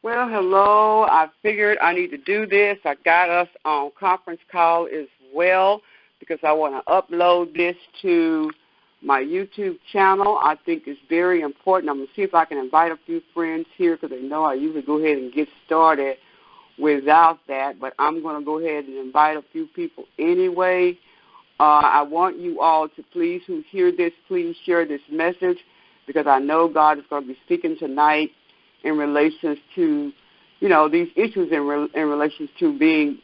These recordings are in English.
Well, hello. I figured I need to do this. I got us on conference call as well because I want to upload this to my YouTube channel. I think it's very important. I'm going to see if I can invite a few friends here because they know I usually go ahead and get started without that, but I'm going to go ahead and invite a few people anyway. I want you all to please, who hear this, please share this message because I know God is going to be speaking tonight in relation to, these issues in relation to being,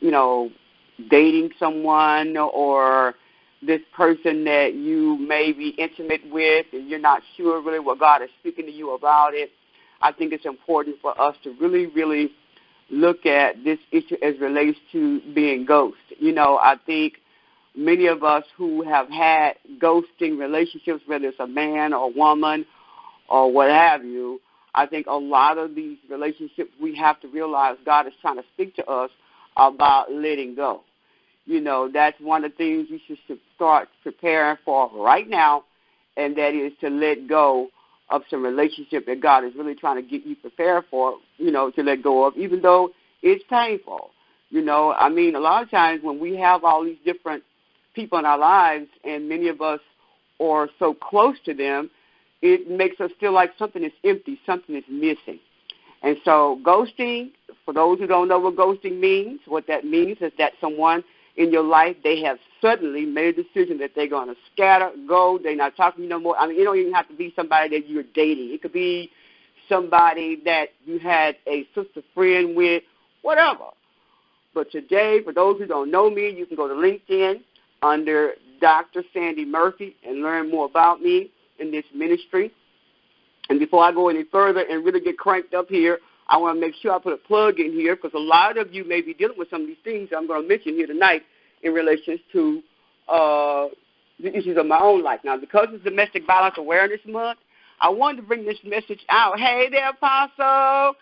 dating someone or this person that you may be intimate with and you're not sure really what God is speaking to you about it. I think it's important for us to really, really look at this issue as relates to being ghosted. I think many of us who have had ghosting relationships, whether it's a man or a woman or what have you, I think a lot of these relationships we have to realize God is trying to speak to us about letting go. That's one of the things you should start preparing for right now, and that is to let go of some relationship that God is really trying to get you prepared for, to let go of, even though it's painful. A lot of times when we have all these different people in our lives and many of us are so close to them, it makes us feel like something is empty, something is missing. And so ghosting, for those who don't know what ghosting means, what that means is that someone in your life, they have suddenly made a decision that they're going to scatter, go, they're not talking to you no more. It don't even have to be somebody that you're dating. It could be somebody that you had a sister friend with, whatever. But today, for those who don't know me, you can go to LinkedIn under Dr. Sandy Murphy and learn more about me in this ministry. And before I go any further and really get cranked up here, I want to make sure I put a plug in here because a lot of you may be dealing with some of these things I'm going to mention here tonight in relation to the issues of my own life. Now, because it's Domestic Violence Awareness Month, I wanted to bring this message out. Hey there, Apostle.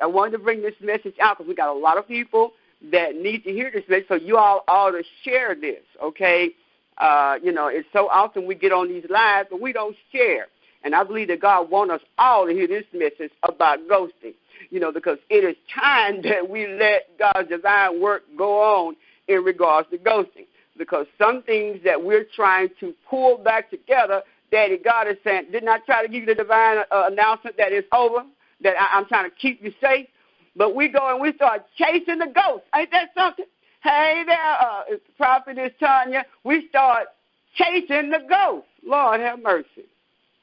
I wanted to bring this message out because we got a lot of people that need to hear this message, so you all ought to share this, okay? It's so often we get on these lives, but we don't share. And I believe that God wants us all to hear this message about ghosting, because it is time that we let God's divine work go on in regards to ghosting. Because some things that we're trying to pull back together, Daddy God is saying, didn't I try to give you the divine announcement that it's over, that I'm trying to keep you safe? But we go and we start chasing the ghost. Ain't that something? Hey there, Prophetess Tanya. We start chasing the ghost. Lord have mercy.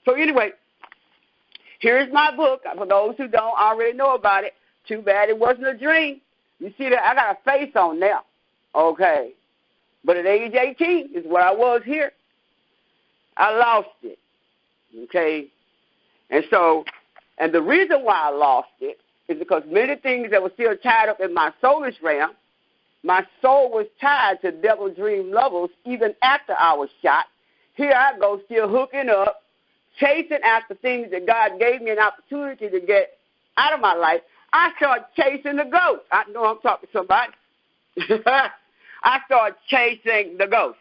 So anyway, here's my book. For those who don't already know about it, too bad it wasn't a dream. You see that I got a face on now. Okay. But at age 18 is where I was here. I lost it. Okay. And the reason why I lost it is because many things that were still tied up in my soulish realm, my soul was tied to devil dream levels even after I was shot. Here I go still hooking up, chasing after things that God gave me an opportunity to get out of my life. I started chasing the ghost. I know I'm talking to somebody. I started chasing the ghost.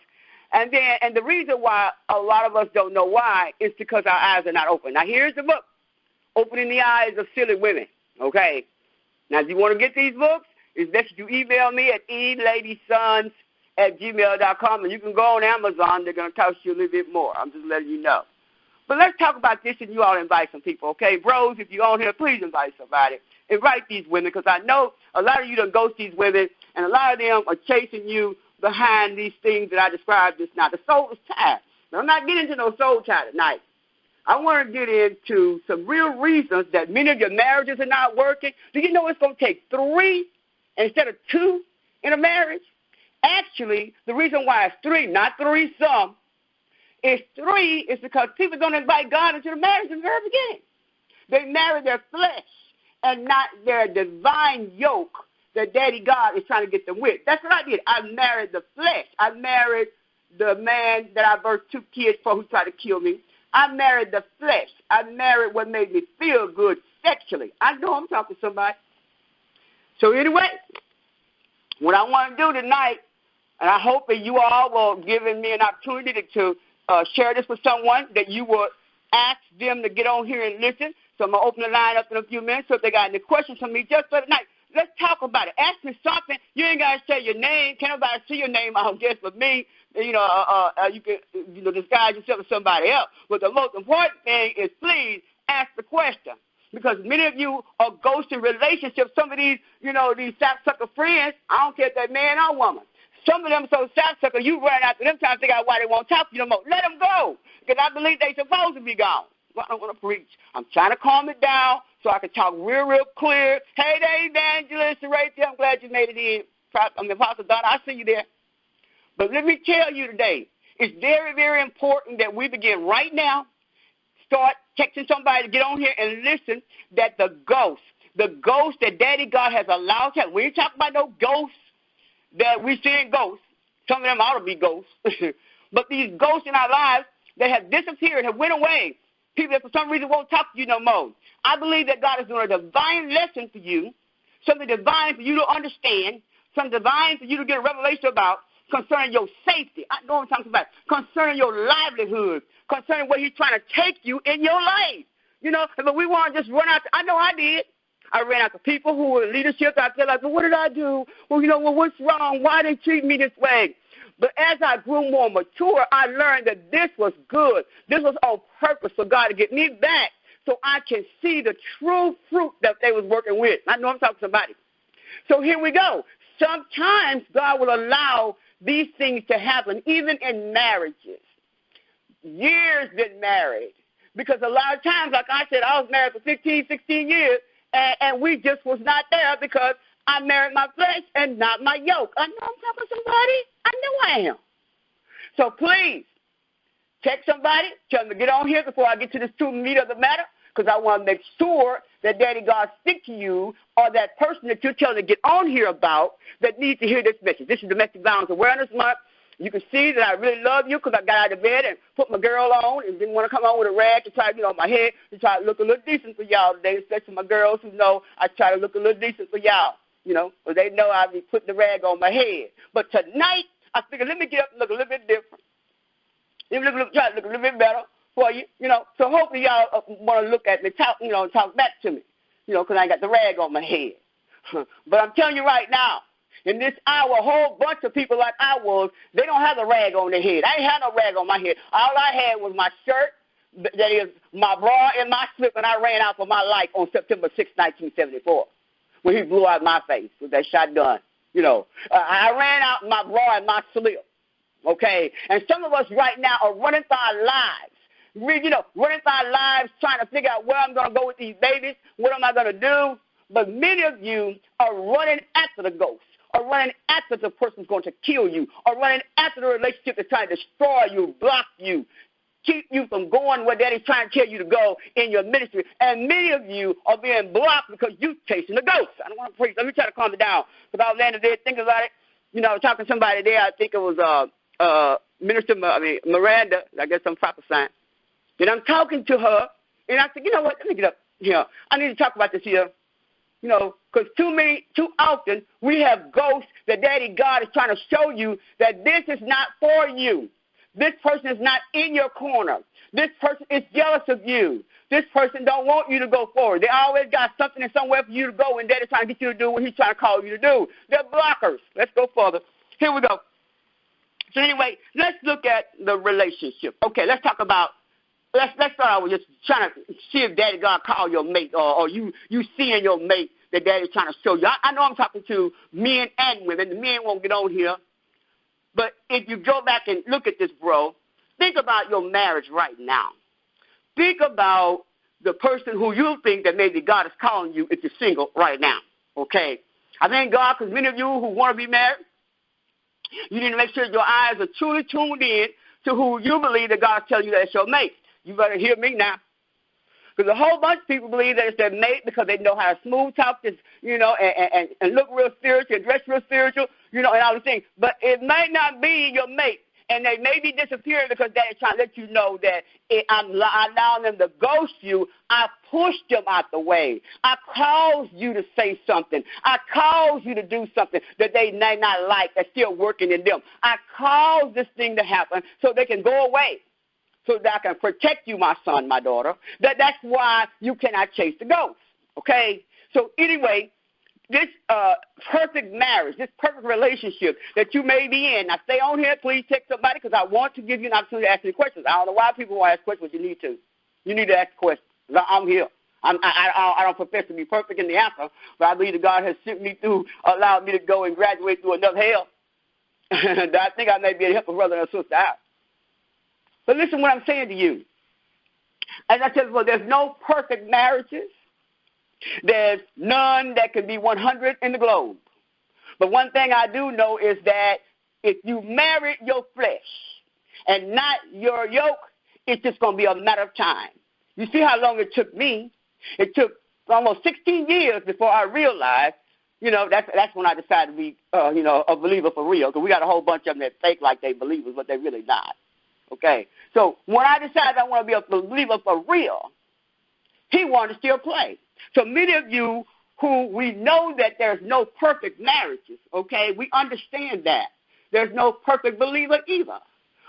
And the reason why a lot of us don't know why is because our eyes are not open. Now, here's the book, Opening the Eyes of Silly Women, okay? Now, if you want to get these books, it's best you email me at eladysons@gmail.com, and you can go on Amazon. They're going to cost you a little bit more. I'm just letting you know. But let's talk about this, and you all invite some people, okay? Bros, if you're on here, please invite somebody. Invite these women, because I know a lot of you done ghost these women, and a lot of them are chasing you behind these things that I described just now. The soul is tired. Now, I'm not getting into no soul tie tonight. I want to get into some real reasons that many of your marriages are not working. Do you know it's going to take 3 instead of 2 in a marriage? Actually, the reason why it's 3, not 3 some, is 3 is because people don't invite God into the marriage in the very beginning. They marry their flesh and not their divine yoke that Daddy God is trying to get them with. That's what I did. I married the flesh. I married the man that I birthed 2 kids for who tried to kill me. I married the flesh. I married what made me feel good sexually. I know I'm talking to somebody. So anyway, what I want to do tonight, and I hope that you all will give me an opportunity to share this with someone, that you will ask them to get on here and listen. So I'm going to open the line up in a few minutes. So if they got any questions for me just for the night, let's talk about it. Ask me something. You ain't got to say your name. Can't nobody see your name, I don't guess, but me. You can, disguise yourself as somebody else. But the most important thing is please ask the question. Because many of you are ghosting relationships. Some of these, these sapsucker friends, I don't care if they're man or woman. Some of them so sapsucker, you run after them trying to figure out why they won't talk to you no more. Let them go. Because I believe they're supposed to be gone. Well, I don't want to preach. I'm trying to calm it down so I can talk real clear. Hey there, Evangelist, right there. I'm glad you made it in. Apostle Donna, I see you there. But let me tell you today, it's very, very important that we begin right now, start texting somebody to get on here and listen, that the ghost that Daddy God has allowed to, we ain't talking about no ghosts that we seeing ghosts. Some of them ought to be ghosts. But these ghosts in our lives that have disappeared, have went away, people that for some reason won't talk to you no more. I believe that God is doing a divine lesson for you, something divine for you to understand, something divine for you to get a revelation about, concerning your safety. I know what I'm talking about. Concerning your livelihood. Concerning where he's trying to take you in your life. But we want to just run out. I know I did. I ran after people who were in leadership. I feel like, well, what did I do? Well, what's wrong? Why they treat me this way? But as I grew more mature, I learned that this was good. This was on purpose for God to get me back so I can see the true fruit that they was working with. I know I'm talking to somebody. So here we go. Sometimes God will allow these things to happen, even in marriages. Years been married. Because a lot of times, like I said, I was married for 15, 16 years, and we just was not there because I married my flesh and not my yoke. I know I'm talking to somebody. I know I am. So please, text somebody, tell them to get on here before I get to this true meat of the matter, because I want to make sure that Daddy God speak to you or that person that you're telling to get on here about that needs to hear this message. This is Domestic Violence Awareness Month. You can see that I really love you because I got out of bed and put my girl on and didn't want to come on with a rag to try to get on my head to try to look a little decent for y'all today, especially my girls who know I try to look a little decent for y'all, because they know I be putting the rag on my head. But tonight, I figured let me get up and look a little bit different. Try to look a little bit better for you, So hopefully y'all want to look at me, talk back to me, because I ain't got the rag on my head. But I'm telling you right now, in this hour, a whole bunch of people like I was, they don't have the rag on their head. I ain't had no rag on my head. All I had was my shirt, that is my bra and my slip, and I ran out for my life on September 6, 1974, when he blew out my face with that shotgun. I ran out my bra and my slip, okay? And some of us right now are running for our lives. Running for our lives, trying to figure out where I'm going to go with these babies, what am I going to do? But many of you are running after the ghost, or running after the person who's going to kill you, or running after the relationship that's trying to destroy you, block you, keep you from going where Daddy's trying to tell you to go in your ministry. And many of you are being blocked because you're chasing the ghost. I don't want to preach. Let me try to calm it down. Because I was laying there thinking about it. I was talking to somebody there. I think it was Miranda. I guess I'm prophesying. And I'm talking to her, and I said, you know what, let me get up here. I need to talk about this here, because too often we have ghosts that Daddy God is trying to show you that this is not for you. This person is not in your corner. This person is jealous of you. This person don't want you to go forward. They always got something and somewhere for you to go, and Daddy's trying to get you to do what he's trying to call you to do. They're blockers. Let's go further. Here we go. So anyway, let's look at the relationship. Okay, let's talk about Let's start out with just trying to see if Daddy God called your mate or you seeing your mate that Daddy's trying to show you. I know I'm talking to men and women. The men won't get on here. But if you go back and look at this, bro, think about your marriage right now. Think about the person who you think that maybe God is calling you if you're single right now, okay? I thank God because many of you who want to be married, you need to make sure your eyes are truly tuned in to who you believe that God's telling you that's your mate. You better hear me now. Because a whole bunch of people believe that it's their mate because they know how to smooth talk this, and look real spiritual, and dress real spiritual, and all these things. But it might not be your mate. And they may be disappearing because Daddy's trying to let you know that I'm allowing them to ghost you. I pushed them out the way. I caused you to say something. I caused you to do something that they may not like that's still working in them. I caused this thing to happen so they can go away. so that I can protect you, my son, my daughter. That's why you cannot chase the ghost, okay? So anyway, this perfect marriage, this perfect relationship that you may be in. Now, stay on here. Please text somebody because I want to give you an opportunity to ask me questions. I don't know why people want to ask questions, but you need to. You need to ask questions. I'm here. I don't profess to be perfect in the answer, but I believe that God has sent me through, allowed me to go and graduate through enough hell that I think I may be able to help a brother and a sister out. But listen what I'm saying to you. As I said before, there's no perfect marriages. There's none that can be 100 in the globe. But one thing I do know is that if you marry your flesh and not your yoke, it's just going to be a matter of time. You see how long it took me? It took almost 16 years before I realized, that's when I decided to be, a believer for real. Because we got a whole bunch of them that fake like they believers, but they're really not. Okay? So when I decided I want to be a believer for real, he wanted to still play. So many of you who we know that there's no perfect marriages, okay, we understand that. There's no perfect believer either.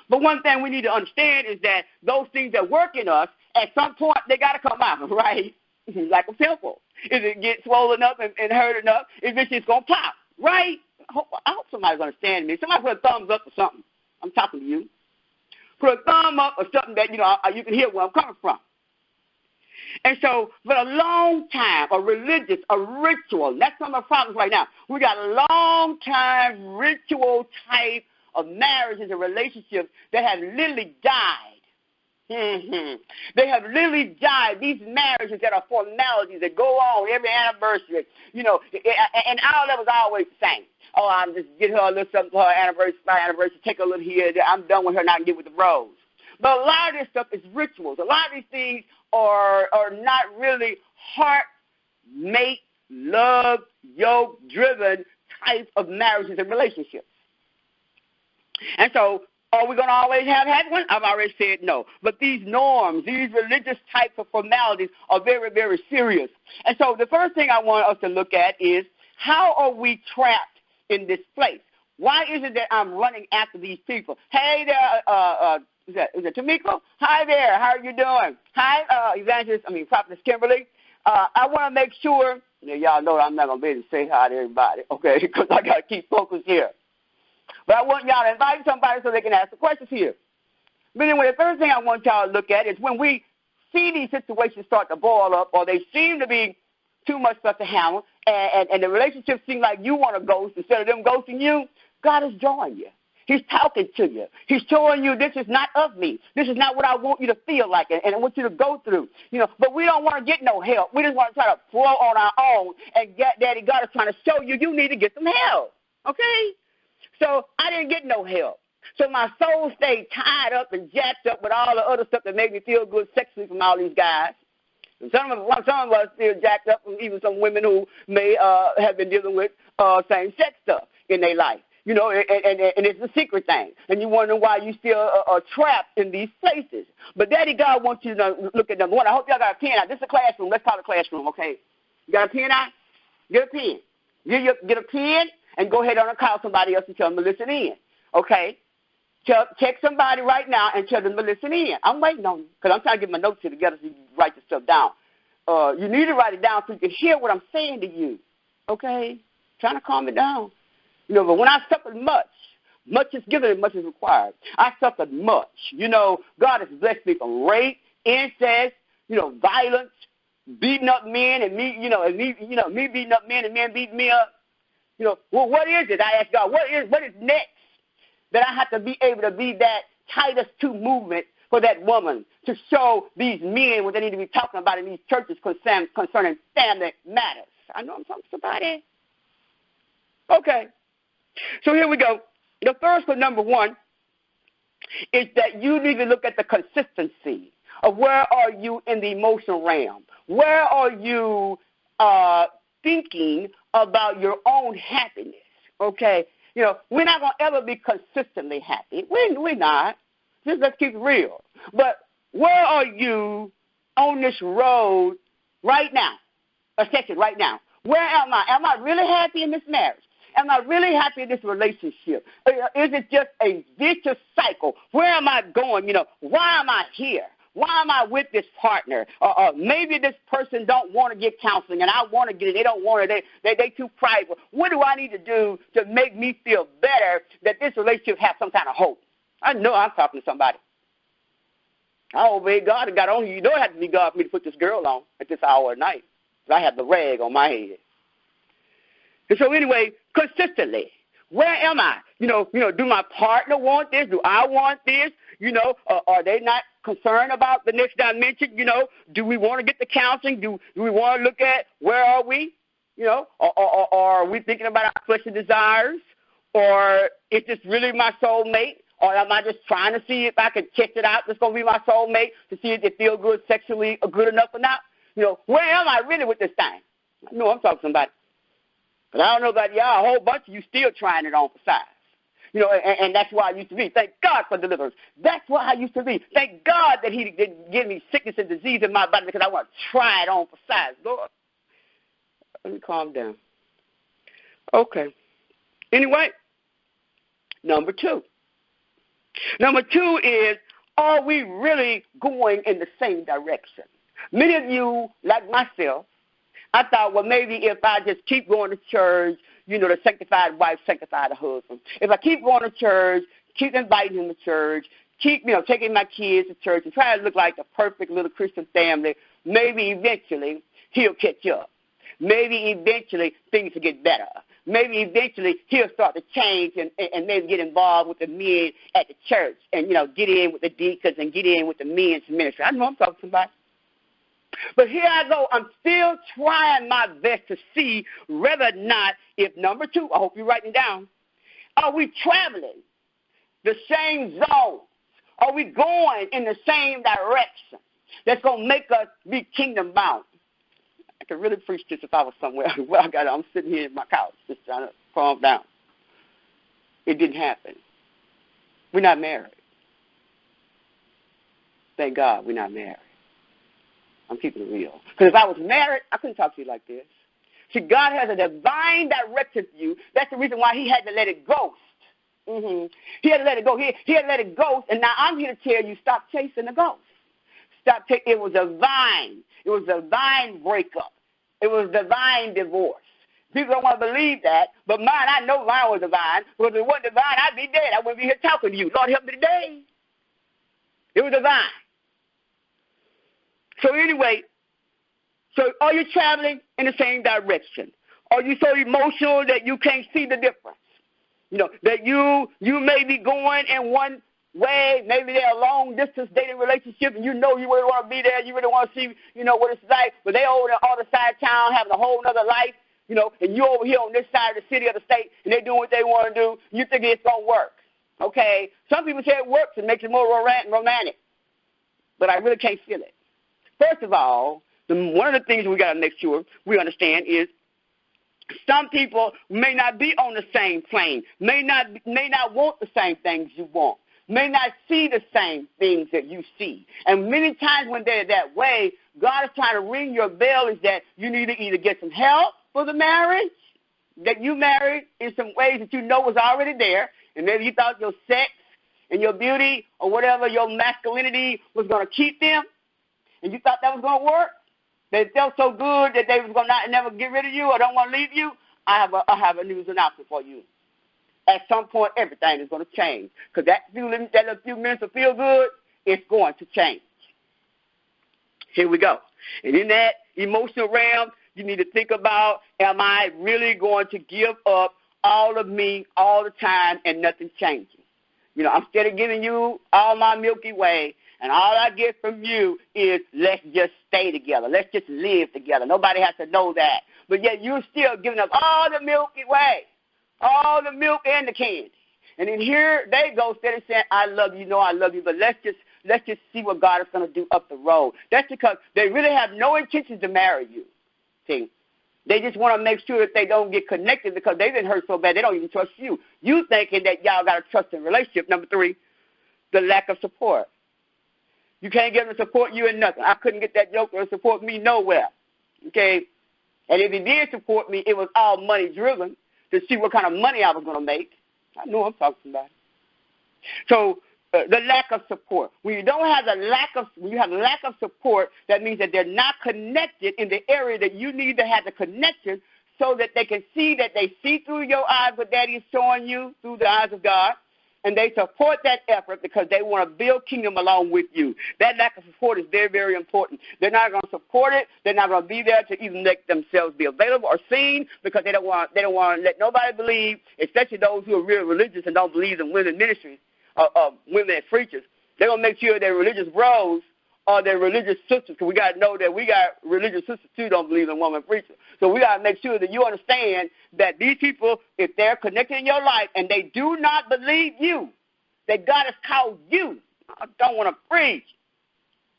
But one thing we need to understand is that those things that work in us, at some point, they got to come out, right? Like a pimple. If it gets swollen up and hurt enough, eventually it's going to pop, right? I hope somebody's understanding me. Somebody put a thumbs up or something. I'm talking to you. Put a thumb up or something that, you can hear where I'm coming from. And so for a long time, a ritual, that's some of the problems right now. We got a long time ritual type of marriages and relationships that have literally died. They have literally died. These marriages that are formalities that go on every anniversary, and our levels are always the same. Oh, I'm just get her a little something for her anniversary, take a little here. I'm done with her, now I can get with the bros. But a lot of this stuff is rituals. A lot of these things are not really heart-mate, love, yoke-driven type of marriages and relationships. And so, are we going to always have one? I've already said no. But these norms, these religious types of formalities are very, very serious. And so the first thing I want us to look at is, how are we trapped in this place? Why is it that I'm running after these people? Hey there, is it Tamiko? Hi there. How are you doing? Hi, Prophetess Kimberly. I want to make sure, y'all know I'm not going to be able to say hi to everybody, okay, because I got to keep focused here. But I want y'all to invite somebody so they can ask the questions here. But anyway, the first thing I want y'all to look at is when we see these situations start to boil up, or they seem to be too much stuff to handle, and the relationship seems like you want to ghost instead of them ghosting you, God is drawing you. He's talking to you. He's showing you this is not of me. This is not what I want you to feel like and I want you to go through. But we don't want to get no help. We just want to try to flow on our own, and Daddy God is trying to show you need to get some help. Okay? So I didn't get no help. So my soul stayed tied up and jacked up with all the other stuff that made me feel good sexually from all these guys. And some of us still jacked up from even some women who may have been dealing with same-sex stuff in their life. And it's a secret thing. And you wonder why you still are trapped in these places. But Daddy God wants you to look at number one. I hope y'all got a pen out. This is a classroom. Let's call it a classroom, okay? You got a pen out? Get a pen. Get a pen and go ahead on and call somebody else and tell them to listen in, okay? Check somebody right now and tell them to listen in. I'm waiting on you because I'm trying to get my notes here together so you can write this stuff down. You need to write it down so you can hear what I'm saying to you, okay? Trying to calm it down. But when I suffered much is given and much is required. I suffered much. God has blessed me from rape, incest, violence, beating up men, and me beating up men and men beating me up. Well, what is it? I asked God, what is next that I have to be able to be that Titus 2 movement for that woman to show these men what they need to be talking about in these churches concerning family matters? I know I'm talking to somebody. Okay. So here we go. The first one, number one, is that you need to look at the consistency of where are you in the emotional realm. Where are you thinking about your own happiness, okay? We're not going to ever be consistently happy. We're not. Just let's keep it real. But where are you on this road right now? A second, right now. Where am I? Am I really happy in this marriage? Am I really happy in this relationship? Is it just a vicious cycle? Where am I going? Why am I here? Why am I with this partner? Maybe this person don't want to get counseling, and I want to get it. They don't want it. They too prideful. What do I need to do to make me feel better that this relationship has some kind of hope? I know I'm talking to somebody. I obey God and got on you. You don't have to be God for me to put this girl on at this hour of night. I have the rag on my head. And so anyway, consistently, where am I? Do my partner want this? Do I want this? Are they not concerned about the next dimension? Do we want to get the counseling? Do we want to look at where are we? Or are we thinking about our fleshly desires? Or is this really my soulmate? Or am I just trying to see if I can test it out? It's going to be my soulmate to see if they feel good sexually or good enough or not. Where am I really with this thing? I know I'm talking to somebody. But I don't know about y'all. A whole bunch of you still trying it on for size. And that's where I used to be. Thank God for deliverance. That's where I used to be. Thank God that he didn't give me sickness and disease in my body because I want to try it on for size. Lord, let me calm down. Okay. Anyway, number two. Number two is, are we really going in the same direction? Many of you, like myself, I thought, well, maybe if I just keep going to church, the sanctified wife, sanctify the husband. If I keep going to church, keep inviting him to church, keep, taking my kids to church and try to look like the perfect little Christian family, maybe eventually he'll catch up. Maybe eventually things will get better. Maybe eventually he'll start to change and maybe get involved with the men at the church and, get in with the deacons and get in with the men's ministry. I know I'm talking to somebody. But here I go. I'm still trying my best to see whether or not, if number two, I hope you're writing down, are we traveling the same zones? Are we going in the same direction that's going to make us be kingdom bound? I could really preach this if I was somewhere. Well, I'm sitting here in my couch just trying to calm down. It didn't happen. We're not married. Thank God we're not married. I'm keeping it real. Because if I was married, I couldn't talk to you like this. See, God has a divine direction for you. That's the reason why he had to let it ghost. He had to let it go. He had to let it ghost. And now I'm here to tell you, stop chasing the ghost. It was a vine. It was a vine breakup. It was divine divorce. People don't want to believe that, but mine, I know mine was divine. Because if it wasn't divine, I'd be dead. I wouldn't be here talking to you. Lord, help me today. It was divine. So anyway, are you traveling in the same direction? Are you so emotional that you can't see the difference? That you may be going in one way, maybe they're a long-distance dating relationship, and you really want to be there, you really want to see, what it's like, but they over on the other side of town having a whole other life, and you over here on this side of the city or the state, and they're doing what they want to do, you think it's going to work, okay? Some people say it works and makes it more romantic, but I really can't feel it. First of all, one of the things we got to make sure we understand is some people may not be on the same plane, may not want the same things you want, may not see the same things that you see. And many times when they're that way, God is trying to ring your bell is that you need to either get some help for the marriage that you married in some ways that was already there, and maybe you thought your sex and your beauty or whatever, your masculinity was going to keep them, and you thought that was going to work. They felt so good that they was going to never get rid of you or don't want to leave you. I have a news announcement for you. At some point, everything is going to change. Because that few minutes of feel good, it's going to change. Here we go. And in that emotional realm, you need to think about, am I really going to give up all of me all the time and nothing changing? I'm still giving you all my Milky Way, and all I get from you is let's just stay together. Let's just live together. Nobody has to know that. But yet you're still giving up all the Milky Way, all the milk and the candy. And then here they go, instead of saying, I love you, I love you, but let's just see what God is going to do up the road. That's because they really have no intention to marry you. See, they just want to make sure that they don't get connected because they've been hurt so bad they don't even trust you. You thinking that y'all got a trusting relationship. Number 3, the lack of support. You can't get them to support you in nothing. I couldn't get that joker to support me nowhere. Okay? And if he did support me, it was all money driven. to see what kind of money I was going to make. I know I'm talking about it. So the lack of support. When you don't have when you have lack of support, that means that they're not connected in the area that you need to have the connection so that they can see that they see through your eyes what Daddy is showing you through the eyes of God, and they support that effort because they want to build kingdom along with you. That lack of support is very, very important. They're not going to support it. They're not going to be there to even make themselves be available or seen because they don't want to let nobody believe, especially those who are really religious and don't believe in women ministry. Women as preachers, they're going to make sure their religious bros or their religious sisters, because we got to know that we got religious sisters too don't believe in women preachers. So we got to make sure that you understand that these people, if they're connected in your life and they do not believe you, that God has called you, I don't want to preach.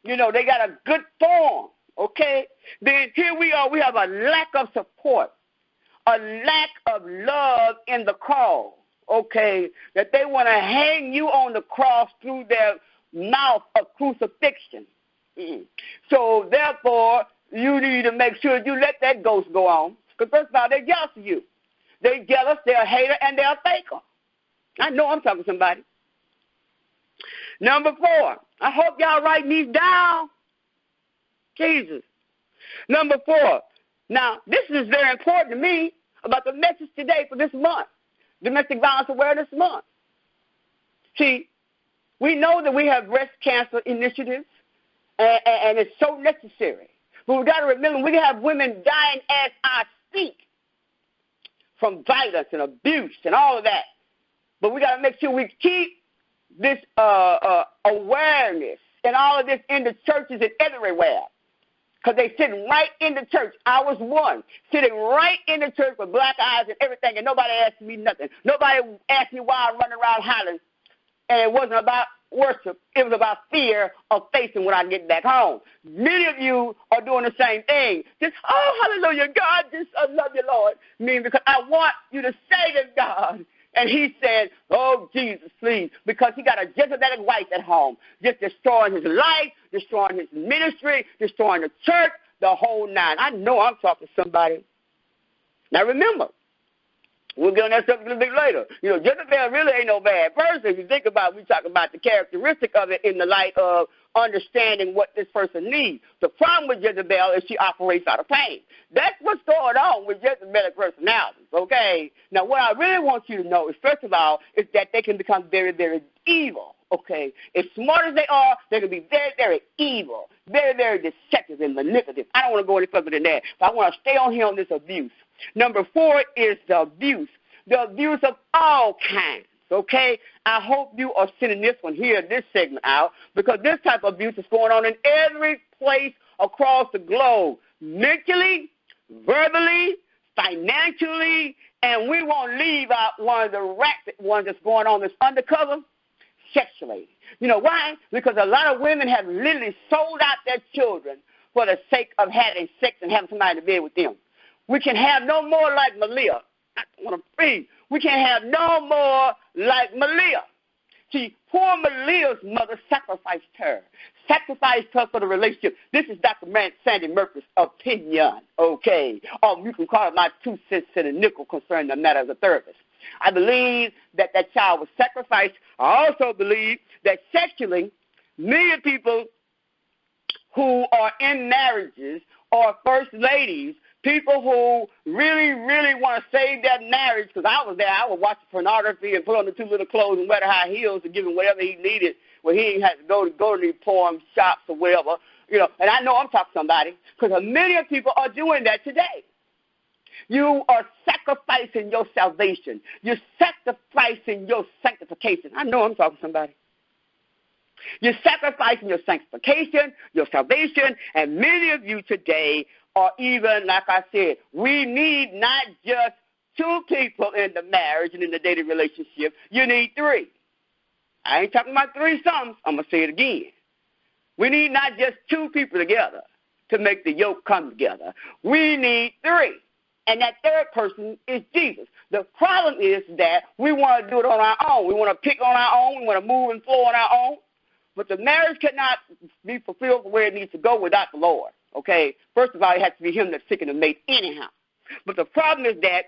You know, they got a good form, okay? Then here we are, we have a lack of support, a lack of love in the cause. Okay, that they want to hang you on the cross through their mouth of crucifixion. So, therefore, you need to make sure you let that ghost go on. Because, first of all, they're jealous of you. They're jealous, they're a hater, and they're a faker. I know I'm talking to somebody. Number 4, I hope y'all writing these down. Jesus. Number 4, now, this is very important to me about the message today for this month. Domestic Violence Awareness Month. See, we know that we have breast cancer initiatives, and it's so necessary. But we've got to remember, we have women dying as I speak from violence and abuse and all of that. But we got to make sure we keep this awareness and all of this in the churches and everywhere. Because they sitting right in the church. I was one, sitting right in the church with black eyes and everything, and nobody asked me nothing. Nobody asked me why I run around hollering. And it wasn't about worship. It was about fear of facing when I get back home. Many of you are doing the same thing. Just, oh, hallelujah, God, I love you, Lord. Because I want you to say to God. And he said, oh, Jesus, please, because he got a Jezebelic wife at home, just destroying his life, destroying his ministry, destroying the church, the whole nine. I know I'm talking to somebody. Now, remember, we'll get on that subject a little bit later. You know, Jezebel really ain't no bad person. If you think about it, we talk about the characteristic of it in the light of understanding what this person needs. The problem with Jezebel is she operates out of pain. That's what's going on with Jezebelic personalities, okay? Now, what I really want you to know is, first of all, is that they can become very, very evil, okay? As smart as they are, they can be very, very evil, very, very deceptive and manipulative. I don't want to go any further than that, but I want to stay on here on this abuse. Number 4 is the abuse of all kinds. Okay, I hope you are sending this one here, this segment out, because this type of abuse is going on in every place across the globe, mentally, verbally, financially, and we won't leave out one of the rampant ones that's going on that's undercover, sexually. You know why? Because a lot of women have literally sold out their children for the sake of having sex and having somebody to bed with them. We can have no more like Malia. I want to breathe. We can't have no more like Malia. See, poor Malia's mother sacrificed her for the relationship. This is Dr. Sandy Murphy's opinion, okay? You can call it my 2 cents and a nickel concerning the matter as a therapist. I believe that child was sacrificed. I also believe that sexually, many people who are in marriages or first ladies, people who really, really want to save their marriage, because I was there, I would watch pornography and put on the 2 little clothes and wear the high heels and give him whatever he needed when he ain't had to go to these porn shops or whatever. You know, and I know I'm talking to somebody, because many people are doing that today. You are sacrificing your salvation. You're sacrificing your sanctification. I know I'm talking to somebody. You're sacrificing your sanctification, your salvation, and many of you today are even, like I said, we need not just 2 people in the marriage and in the dating relationship. You need 3. I ain't talking about 3-somethings. I'm going to say it again. We need not just 2 people together to make the yoke come together. We need 3. And that 3rd person is Jesus. The problem is that we want to do it on our own. We want to pick on our own. We want to move and flow on our own. But the marriage cannot be fulfilled where it needs to go without the Lord. Okay? First of all, it has to be him that's seeking a mate anyhow. But the problem is that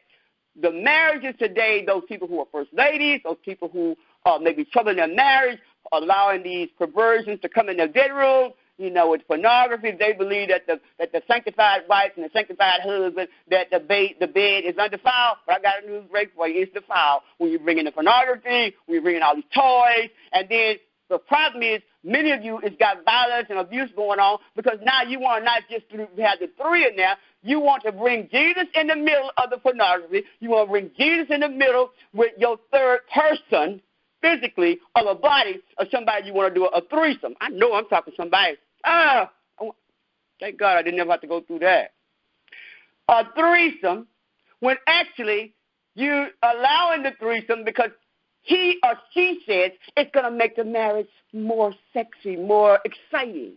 the marriages today, those people who are first ladies, those people who may be troubling their marriage, allowing these perversions to come in their bedroom, with pornography. They believe that the sanctified wife and the sanctified husband, that the bed is undefiled. But I got a news break for you. It's defiled when you bring in the pornography, when you bring in all these toys. And then the problem is many of you, it's got violence and abuse going on because now you want to not just have the three in there. You want to bring Jesus in the middle of the pornography. You want to bring Jesus in the middle with your third person physically of a body of somebody you want to do a threesome. I know I'm talking to somebody. Thank God I didn't ever have to go through that. A threesome when actually you allowing the threesome because he or she says it's going to make the marriage more sexy, more exciting.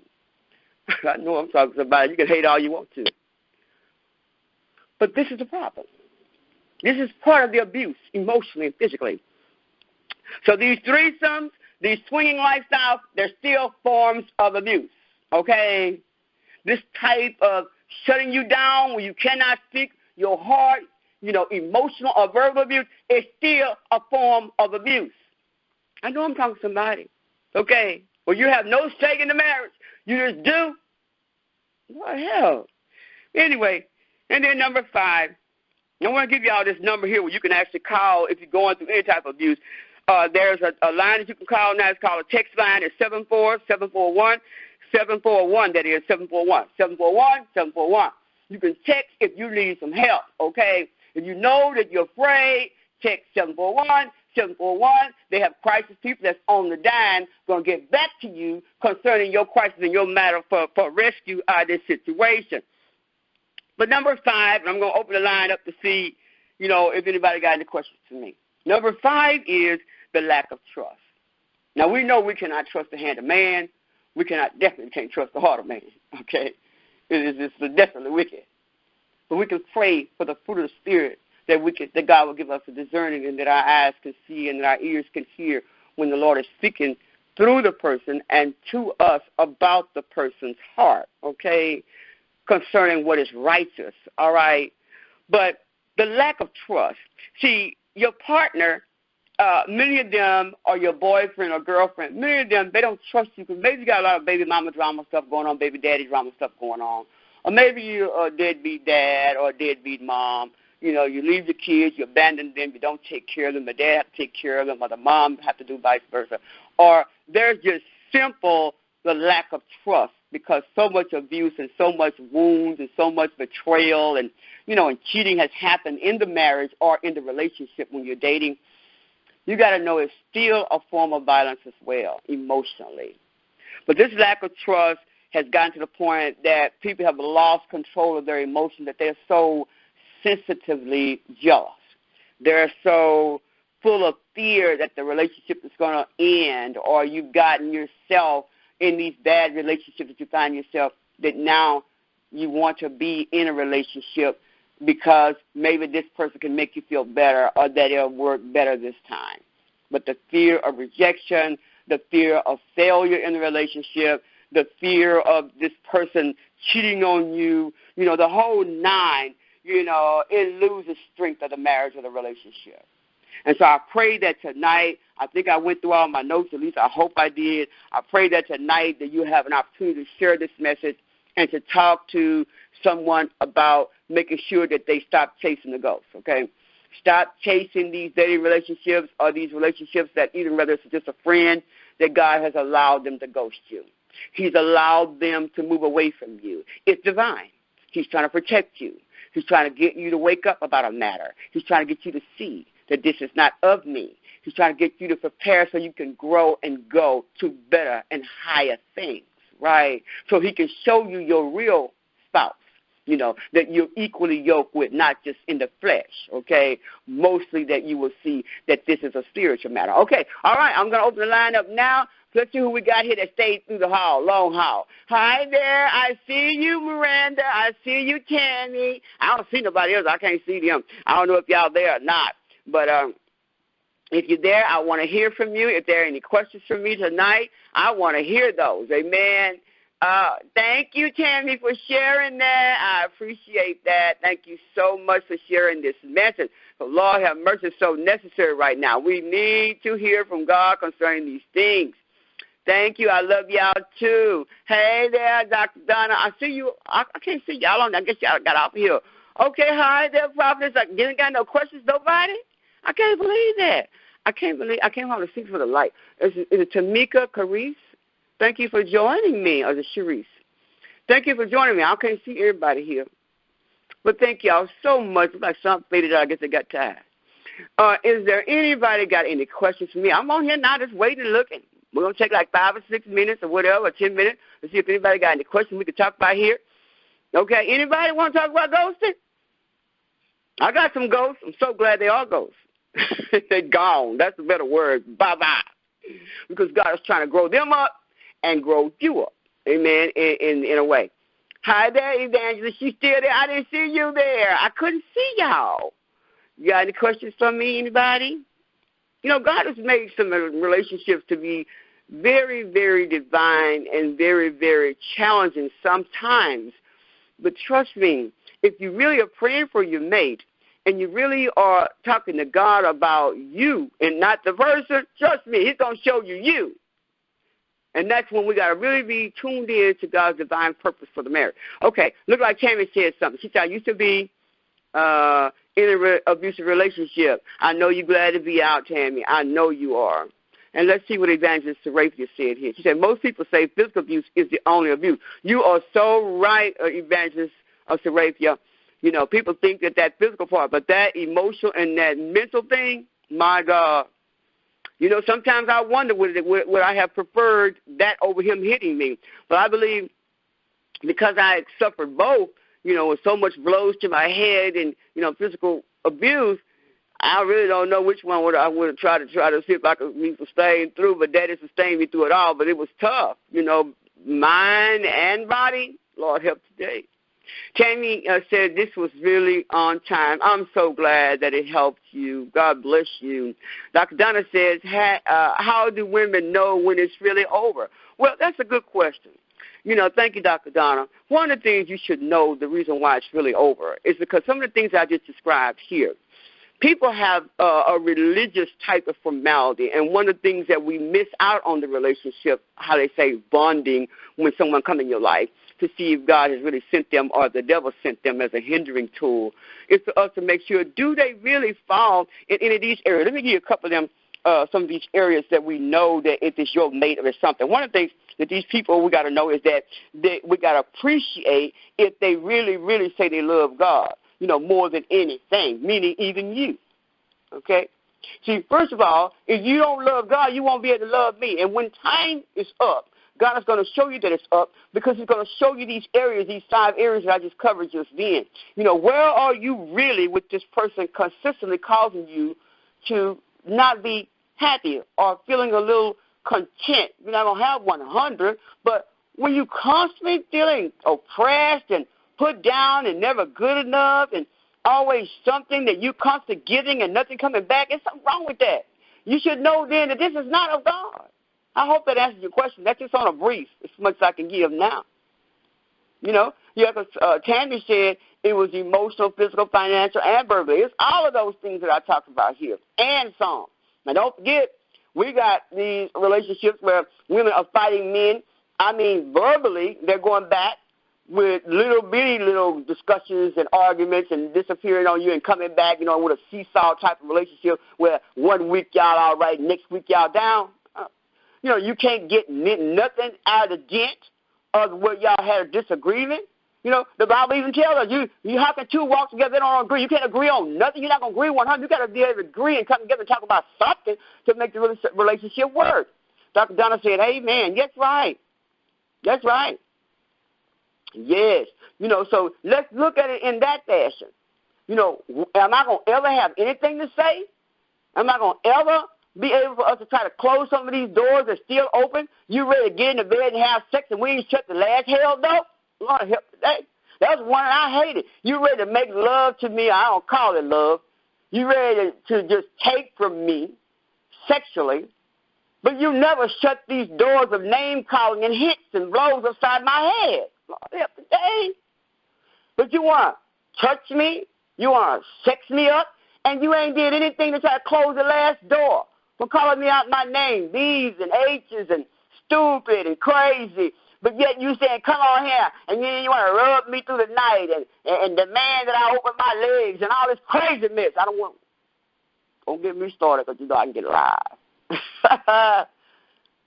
I know I'm talking to somebody. You can hate all you want to. But this is the problem. This is part of the abuse, emotionally and physically. So these threesomes, these swinging lifestyles, they're still forms of abuse, okay? This type of shutting you down when you cannot speak your heart, emotional or verbal abuse is still a form of abuse. I know I'm talking to somebody, okay? Well, you have no stake in the marriage. You just do. What the hell? Anyway, and then number 5, I want to give you all this number here where you can actually call if you're going through any type of abuse. There's a line that you can call now. It's called a text line. It's 741, that is, 741. You can text if you need some help, okay? If you know that you're afraid, text 741. They have crisis people that's on the dime going to get back to you concerning your crisis and your matter for rescue out of this situation. But number 5, and I'm going to open the line up to see, if anybody got any questions for me. Number 5 is the lack of trust. Now, we know we cannot trust the hand of man. We definitely can't trust the heart of man, okay? It's definitely wicked. But we can pray for the fruit of the Spirit that God will give us a discerning and that our eyes can see and that our ears can hear when the Lord is speaking through the person and to us about the person's heart, okay, concerning what is righteous, all right? But the lack of trust. See, your partner, many of them are your boyfriend or girlfriend. Many of them, they don't trust you because maybe you got a lot of baby mama drama stuff going on, baby daddy drama stuff going on. Or maybe you're a deadbeat dad or a deadbeat mom. You leave the kids, you abandon them, you don't take care of them. The dad has to take care of them or the mom has to do vice versa. Or there's just the lack of trust because so much abuse and so much wounds and so much betrayal and, and cheating has happened in the marriage or in the relationship when you're dating. You got to know it's still a form of violence as well, emotionally. But this lack of trust has gotten to the point that people have lost control of their emotions, that they're so sensitively jealous. They're so full of fear that the relationship is going to end, or you've gotten yourself in these bad relationships that you find yourself, that now you want to be in a relationship because maybe this person can make you feel better or that it'll work better this time. But the fear of rejection, the fear of failure in the relationship, the fear of this person cheating on you, the whole 9, it loses strength of the marriage or the relationship. And so I pray that tonight, I think I went through all my notes, at least I hope I did. I pray that tonight that you have an opportunity to share this message and to talk to someone about making sure that they stop chasing the ghost, okay? Stop chasing these dating relationships or these relationships that even whether it's just a friend, that God has allowed them to ghost you. He's allowed them to move away from you. It's divine. He's trying to protect you. He's trying to get you to wake up about a matter. He's trying to get you to see that this is not of me. He's trying to get you to prepare so you can grow and go to better and higher things, right? So he can show you your real spouse, that you're equally yoked with, not just in the flesh, okay? Mostly that you will see that this is a spiritual matter. Okay, all right, I'm going to open the line up now. Let's see who we got here that stayed through the long haul. Hi there. I see you, Miranda. I see you, Tammy. I don't see nobody else. I can't see them. I don't know if y'all there or not. But if you're there, I want to hear from you. If there are any questions for me tonight, I want to hear those. Amen. Thank you, Tammy, for sharing that. I appreciate that. Thank you so much for sharing this message. The Lord have mercy, it's so necessary right now. We need to hear from God concerning these things. Thank you. I love y'all, too. Hey there, Dr. Donna. I see you. I can't see y'all on. I guess y'all got off here. Okay, hi there, Prophetess. I didn't got no questions, nobody? I can't believe that. I can't hardly see for the light. Is it Tamika Carice? Thank you for joining me, or is it Sharice? Thank you for joining me. I can't see everybody here. But thank y'all so much. It's like some faded out. I guess they got tired. Is there anybody got any questions for me? I'm on here now just waiting and looking. We're going to take like 5 or 6 minutes or whatever, or 10 minutes, to see if anybody got any questions we can talk about here. Okay, anybody want to talk about ghosting? I got some ghosts. I'm so glad they are ghosts. They're gone. That's a better word. Bye-bye. Because God is trying to grow them up and grow you up. Amen, in a way. Hi there, Evangelist. She's still there. I didn't see you there. I couldn't see y'all. You got any questions for me, anybody? You know, God has made some relationships to be very, very divine and very, very challenging sometimes. But trust me, if you really are praying for your mate and you really are talking to God about you and not the person, trust me, he's going to show you you. And that's when we got to really be tuned in to God's divine purpose for the marriage. Okay, look like Tammy said something. She said, I used to be in an abusive relationship. I know you're glad to be out, Tammy. I know you are. And let's see what Evangelist Seraphia said here. She said, most people say physical abuse is the only abuse. You are so right, Evangelist Seraphia. You know, people think that physical part, but that emotional and that mental thing, my God. You know, sometimes I wonder would I have preferred that over him hitting me. But I believe because I had suffered both, you know, with so much blows to my head and, you know, physical abuse, I really don't know which one I would have tried to see if I could be sustained through, but Daddy sustained me through it all. But it was tough, you know, mind and body. Lord help today. Tammy said this was really on time. I'm so glad that it helped you. God bless you. Dr. Donna says, how do women know when it's really over? Well, that's a good question. You know, thank you, Dr. Donna. One of the things you should know, the reason why it's really over, is because some of the things I just described here, people have a religious type of formality, and one of the things that we miss out on the relationship, how they say bonding, when someone comes in your life, to see if God has really sent them or the devil sent them as a hindering tool, is for us to make sure, do they really fall in any of these areas? Let me give you a couple of them, some of these areas that we know that it is your mate or something. One of the things that these people we got to know is that we got to appreciate if they really, really say they love God, you know, more than anything, meaning even you, okay? See, first of all, if you don't love God, you won't be able to love me. And when time is up, God is going to show you that it's up because he's going to show you these areas, these 5 areas that I just covered just then. You know, where are you really with this person consistently causing you to not be happy or feeling a little content? You're not going to have 100, but when you constantly feeling oppressed and put down and never good enough and always something that you constantly giving and nothing coming back, there's something wrong with that. You should know then that this is not of God. I hope that answers your question. That's just on a brief, as much as I can give now. You know, Tammy said it was emotional, physical, financial, and verbally. It's all of those things that I talked about here, and some. Now, don't forget, we got these relationships where women are fighting men. I mean, verbally, they're going back with little bitty little discussions and arguments and disappearing on you and coming back, you know, with a seesaw type of relationship where 1 week y'all all right, next week y'all down. You know, you can't get nothing out of the dent of where y'all had a disagreement. You know, the Bible even tells us, how can 2 walk together, they don't agree? You can't agree on nothing. You're not going to agree 100. You got to be able to agree and come together and talk about something to make the relationship work. Dr. Donna said, amen. Yes, right. That's right. Yes. You know, so let's look at it in that fashion. You know, am I going to ever have anything to say? Am I going to ever be able for us to try to close some of these doors that's still open? You ready to get in the bed and have sex and we ain't shut the last hell door? Lord help today. That's one I hated. You ready to make love to me? I don't call it love. You ready to just take from me sexually But you never shut these doors of name-calling and hits and blows upside my head. Lord, help today. But you want to touch me, you want to sex me up, and you ain't did anything to try to close the last door for calling me out my name, B's and H's and stupid and crazy. But yet you saying, come on here, and then you want to rub me through the night and demand that I open my legs and all this craziness. Don't get me started because you know I can get live.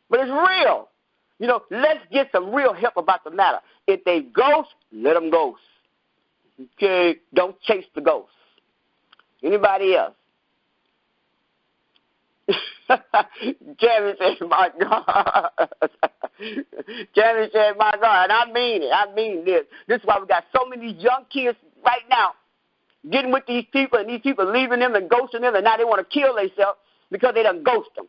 But it's real. You know, let's get some real help about the matter. If they ghost, let them ghost. Okay? Don't chase the ghost. Anybody else? Jeremy said, my God. Jeremy said, my God. And I mean it. I mean this. This is why we got so many young kids right now getting with these people, and these people leaving them and ghosting them, and now they want to kill themselves because they done ghost them.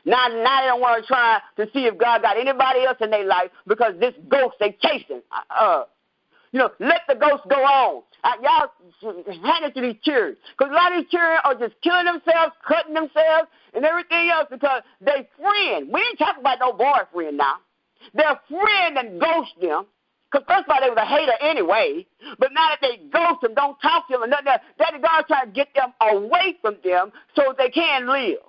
Now they don't want to try to see if God got anybody else in their life because this ghost they chasing. You know, let the ghost go on. Y'all hand it to these children. Because a lot of these children are just killing themselves, cutting themselves, and everything else because they friend. We ain't talking about no boyfriend now. Their friend and ghost them. Because first of all, they was a hater anyway. But now that they ghost them, don't talk to them, and nothing else, Daddy God trying to get them away from them so they can live.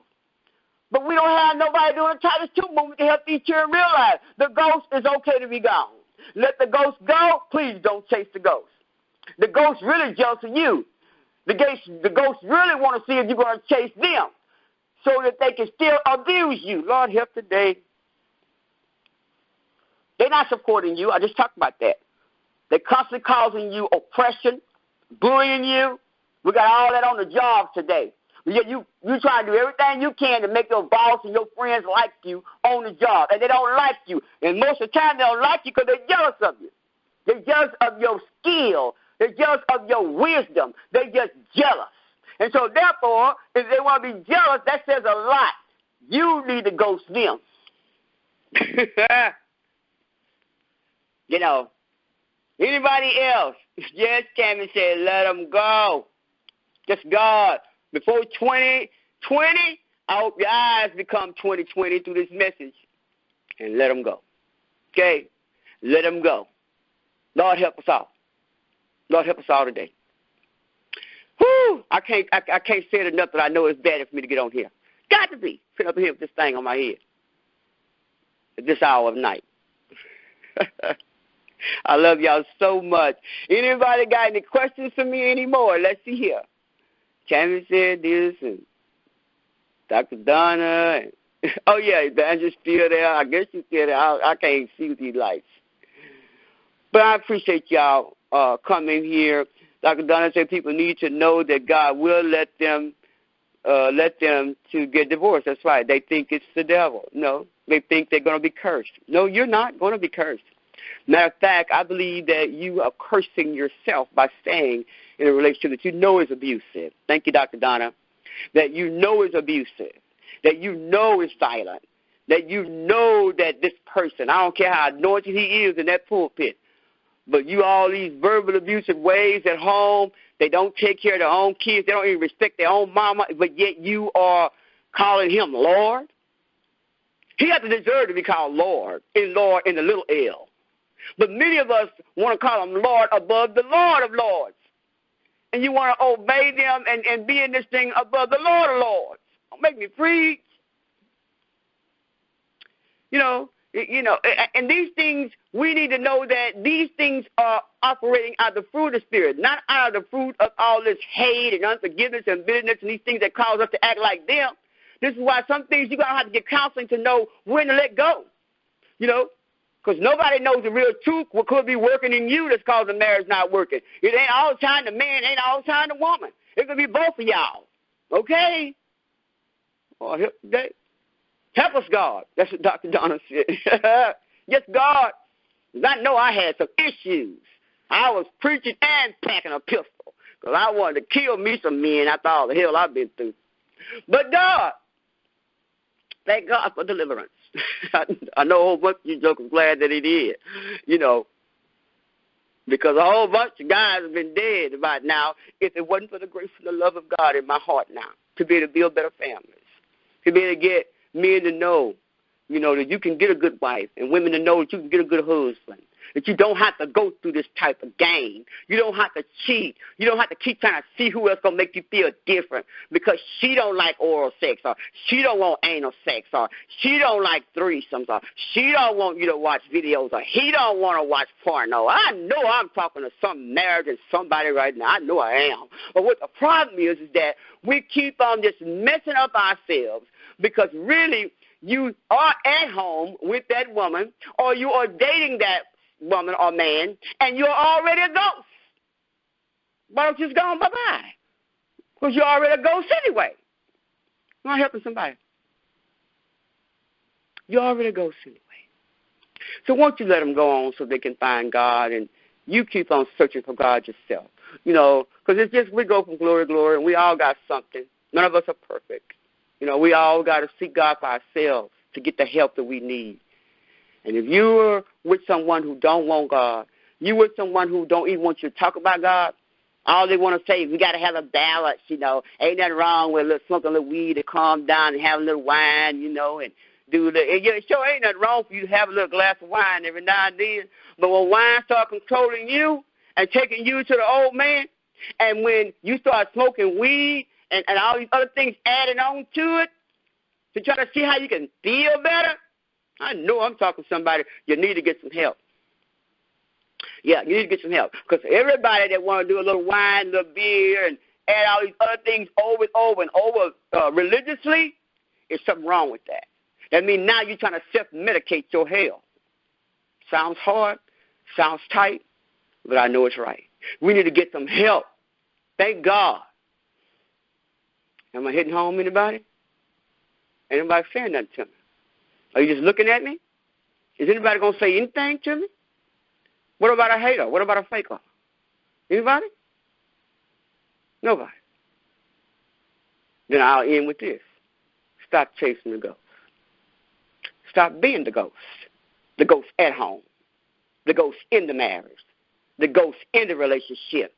But we don't have nobody doing the Titus 2 movement to help these children realize the ghost is okay to be gone. Let the ghost go. Please don't chase the ghost. The ghost really jealous of you. The ghost really want to see if you're going to chase them so that they can still abuse you. Lord, help today. They're not supporting you. I just talked about that. They're constantly causing you oppression, bullying you. We got all that on the job today. You try to do everything you can to make your boss and your friends like you on the job, and they don't like you. And most of the time they don't like you because they're jealous of you. They're jealous of your skill. They're jealous of your wisdom. They're just jealous. And so therefore, if they want to be jealous, that says a lot. You need to ghost them. You know, anybody else? Yes, Tammy said, let them go. Just God. Before 2020, I hope your eyes become 2020 through this message. And let them go. Okay? Let them go. Lord, help us all. Lord, help us all today. Whew! I can't say it enough that I know it's bad for me to get on here. Got to be. Sit up here with this thing on my head at this hour of night. I love y'all so much. Anybody got any questions for me anymore? Let's see here. Tammy said this, and Dr. Donna. And, oh, yeah, Evangelist still there. I guess she's still there. I can't see with these lights. But I appreciate y'all coming here. Dr. Donna said people need to know that God will let them to get divorced. That's right. They think it's the devil. No, they think they're going to be cursed. No, you're not going to be cursed. Matter of fact, I believe that you are cursing yourself by staying in a relationship that you know is abusive. Thank you, Dr. Donna. That you know is abusive. That you know is violent. That you know that this person, I don't care how anointed he is in that pulpit, but you all these verbal abusive ways at home, they don't take care of their own kids, they don't even respect their own mama, but yet you are calling him Lord. He has to deserve to be called Lord in the little L. But many of us want to call him Lord above the Lord of Lords. And you want to obey them and be in this thing above the Lord of Lords. Don't make me preach. You know, and these things, we need to know that these things are operating out of the fruit of the Spirit, not out of the fruit of all this hate and unforgiveness and bitterness and these things that cause us to act like them. This is why some things you're going to have to get counseling to know when to let go, you know, because nobody knows the real truth, what could be working in you that's causing the marriage not working. It ain't all the time the man, ain't all the time the woman. It could be both of y'all, okay? Oh, help us, God. That's what Dr. Donna said. Yes, God. I know I had some issues. I was preaching and packing a pistol because I wanted to kill me some men after all the hell I've been through. But God, thank God for deliverance. I know a whole bunch of you jokers glad that he did, you know, because a whole bunch of guys have been dead about now if it wasn't for the grace and the love of God in my heart now to be able to build better families, to be able to get men to know, that you can get a good wife, and women to know that you can get a good husband, that you don't have to go through this type of game. You don't have to cheat. You don't have to keep trying to see who else going to make you feel different because she don't like oral sex, or she don't want anal sex, or she don't like threesomes, or she don't want you to watch videos, or he don't want to watch porno. I know I'm talking to some marriage and somebody right now. I know I am. But what the problem is that we keep on just messing up ourselves because really you are at home with that woman, or you are dating that woman or man, and you're already a ghost. Why don't you just go on bye-bye? Because you're already a ghost anyway. You're not helping somebody. You're already a ghost anyway. So won't you let them go on so they can find God, and you keep on searching for God yourself. Because it's just we go from glory to glory, and we all got something. None of us are perfect. We all got to seek God for ourselves to get the help that we need. And if you're with someone who don't want God, you with someone who don't even want you to talk about God, all they want to say is we got to have a balance, Ain't nothing wrong with smoking a little weed to calm down and have a little wine, and do the. It sure ain't nothing wrong for you to have a little glass of wine every now and then. But when wine starts controlling you and taking you to the old man, and when you start smoking weed and all these other things adding on to it to try to see how you can feel better, I know I'm talking to somebody. You need to get some help. Yeah, you need to get some help. Because everybody that want to do a little wine, a little beer, and add all these other things over and over religiously, there's something wrong with that. That means now you're trying to self-medicate your hell. Sounds hard, sounds tight, but I know it's right. We need to get some help. Thank God. Am I hitting home, anybody? Ain't nobody saying nothing to me. Are you just looking at me? Is anybody going to say anything to me? What about a hater? What about a faker? Anybody? Nobody. Then I'll end with this. Stop chasing the ghost. Stop being the ghost. The ghost at home. The ghost in the marriage. The ghost in the relationship.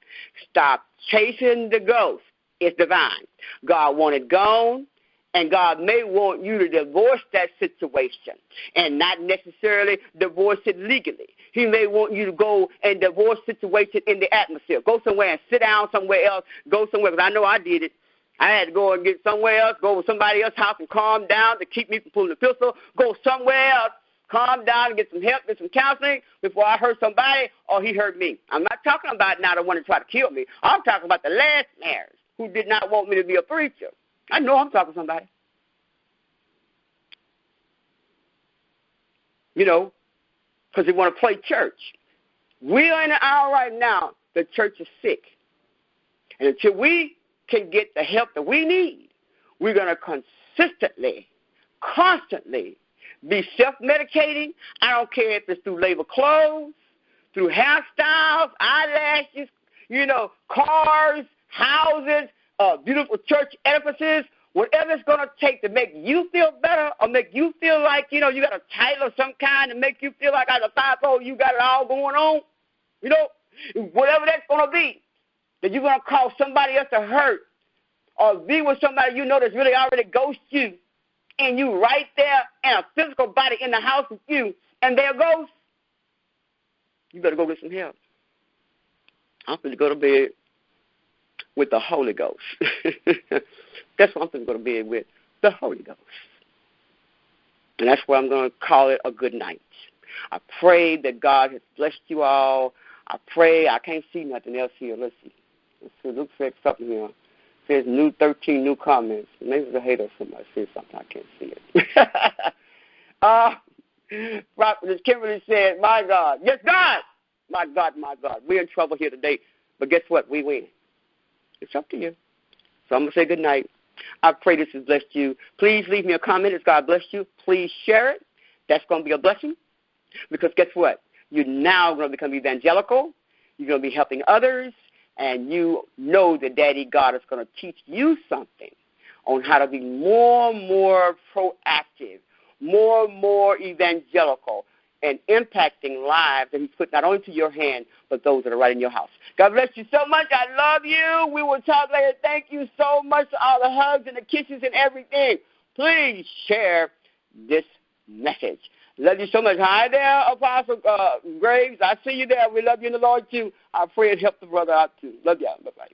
Stop chasing the ghost. It's divine. God wanted gone. And God may want you to divorce that situation and not necessarily divorce it legally. He may want you to go and divorce situation in the atmosphere. Go somewhere and sit down somewhere else. Go somewhere, because I know I did it. I had to go and get somewhere else, go to somebody else's house and calm down to keep me from pulling the pistol. Go somewhere else, calm down and get some help, get some counseling before I hurt somebody or he hurt me. I'm not talking about now the one that tried to kill me. I'm talking about the last marriage who did not want me to be a preacher. I know I'm talking to somebody. Because they want to play church. We are in an hour right now, the church is sick. And until we can get the help that we need, we're going to consistently, constantly be self-medicating. I don't care if it's through labor clothes, through hairstyles, eyelashes, cars, houses, beautiful church edifices, whatever it's going to take to make you feel better or make you feel like, you got a title of some kind to make you feel like as a five-year-old you got it all going on, whatever that's going to be, that you're going to cause somebody else to hurt or be with somebody that's really already ghost you and you right there in a physical body in the house with you and they're ghosts, you better go get some help. I'm going to go to bed with the Holy Ghost. That's what I'm going to go to bed with, the Holy Ghost. And that's why I'm going to call it a good night. I pray that God has blessed you all. I pray. I can't see nothing else here. Let's see. It looks like something here. It says 13 new comments. Maybe it's a hater or somebody said something. I can't see it. Prophetess Kimberly said, my God. Yes, God. My God, my God. We're in trouble here today. But guess what? We win. It's up to you. So I'm going to say good night. I pray this has blessed you. Please leave me a comment as God bless you. Please share it. That's going to be a blessing. Because guess what? You're now going to become evangelical. You're going to be helping others. And you know that Daddy God is going to teach you something on how to be more and more proactive, more and more evangelical, and impacting lives that he's put not only to your hand, but those that are right in your house. God bless you so much. I love you. We will talk later. Thank you so much for all the hugs and the kisses and everything. please share this message. Love you so much. Hi there, Apostle Graves. I see you there. We love you in the Lord, too. I pray it help the brother out, too. Love y'all. Bye-bye.